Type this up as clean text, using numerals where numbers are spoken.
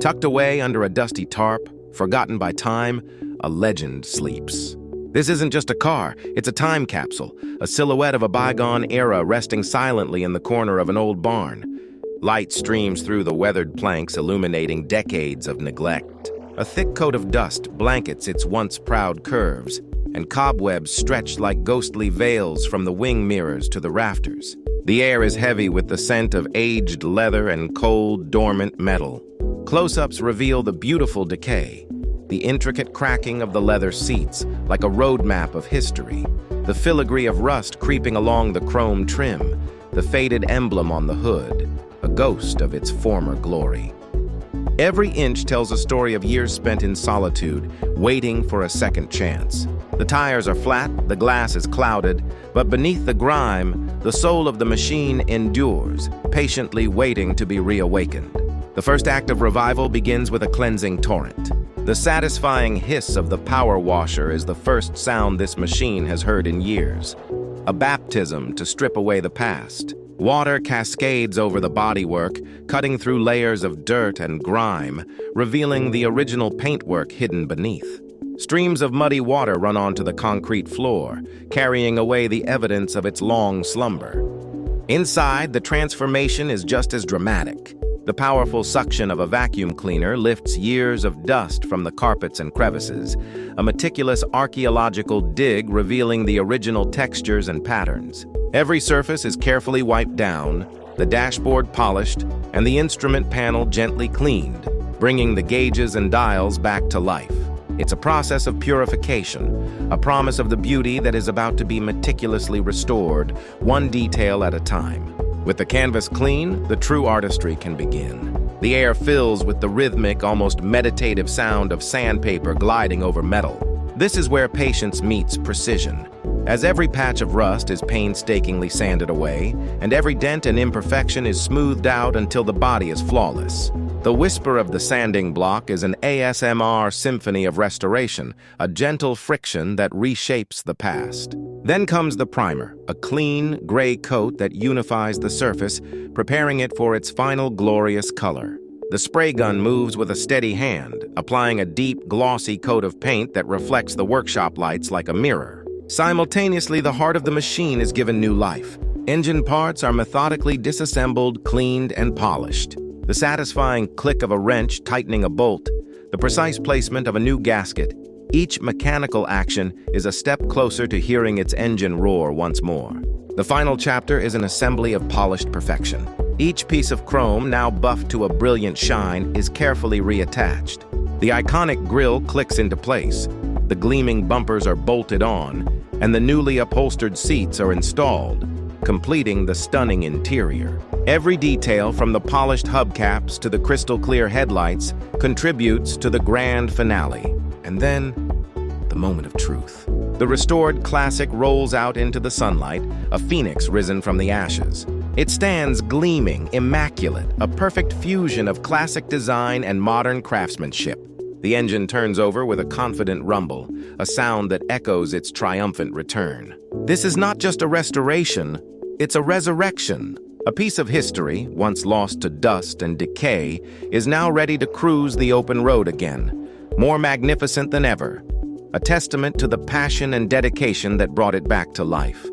Tucked away under a dusty tarp, forgotten by time, a legend sleeps. This isn't just a car, it's a time capsule, a silhouette of a bygone era resting silently in the corner of an old barn. Light streams through the weathered planks, illuminating decades of neglect. A thick coat of dust blankets its once proud curves, and cobwebs stretch like ghostly veils from the wing mirrors to the rafters. The air is heavy with the scent of aged leather and cold, dormant metal. Close-ups reveal the beautiful decay, the intricate cracking of the leather seats, like a roadmap of history, the filigree of rust creeping along the chrome trim, the faded emblem on the hood, a ghost of its former glory. Every inch tells a story of years spent in solitude, waiting for a second chance. The tires are flat, the glass is clouded, but beneath the grime, the soul of the machine endures, patiently waiting to be reawakened. The first act of revival begins with a cleansing torrent. The satisfying hiss of the power washer is the first sound this machine has heard in years. A baptism to strip away the past. Water cascades over the bodywork, cutting through layers of dirt and grime, revealing the original paintwork hidden beneath. Streams of muddy water run onto the concrete floor, carrying away the evidence of its long slumber. Inside, the transformation is just as dramatic. The powerful suction of a vacuum cleaner lifts years of dust from the carpets and crevices, a meticulous archaeological dig revealing the original textures and patterns. Every surface is carefully wiped down, the dashboard polished, and the instrument panel gently cleaned, bringing the gauges and dials back to life. It's a process of purification, a promise of the beauty that is about to be meticulously restored, one detail at a time. With the canvas clean, the true artistry can begin. The air fills with the rhythmic, almost meditative sound of sandpaper gliding over metal. This is where patience meets precision. As every patch of rust is painstakingly sanded away, and every dent and imperfection is smoothed out until the body is flawless. The whisper of the sanding block is an ASMR symphony of restoration, a gentle friction that reshapes the past. Then comes the primer, a clean, gray coat that unifies the surface, preparing it for its final glorious color. The spray gun moves with a steady hand, applying a deep, glossy coat of paint that reflects the workshop lights like a mirror. Simultaneously, the heart of the machine is given new life. Engine parts are methodically disassembled, cleaned, and polished. The satisfying click of a wrench tightening a bolt, the precise placement of a new gasket, each mechanical action is a step closer to hearing its engine roar once more. The final chapter is an assembly of polished perfection. Each piece of chrome, now buffed to a brilliant shine, is carefully reattached. The iconic grille clicks into place, the gleaming bumpers are bolted on, and the newly upholstered seats are installed, completing the stunning interior. Every detail, from the polished hubcaps to the crystal-clear headlights, contributes to the grand finale. And then, the moment of truth. The restored classic rolls out into the sunlight, a phoenix risen from the ashes. It stands gleaming, immaculate, a perfect fusion of classic design and modern craftsmanship. The engine turns over with a confident rumble, a sound that echoes its triumphant return. This is not just a restoration, it's a resurrection. A piece of history, once lost to dust and decay, is now ready to cruise the open road again, more magnificent than ever, a testament to the passion and dedication that brought it back to life.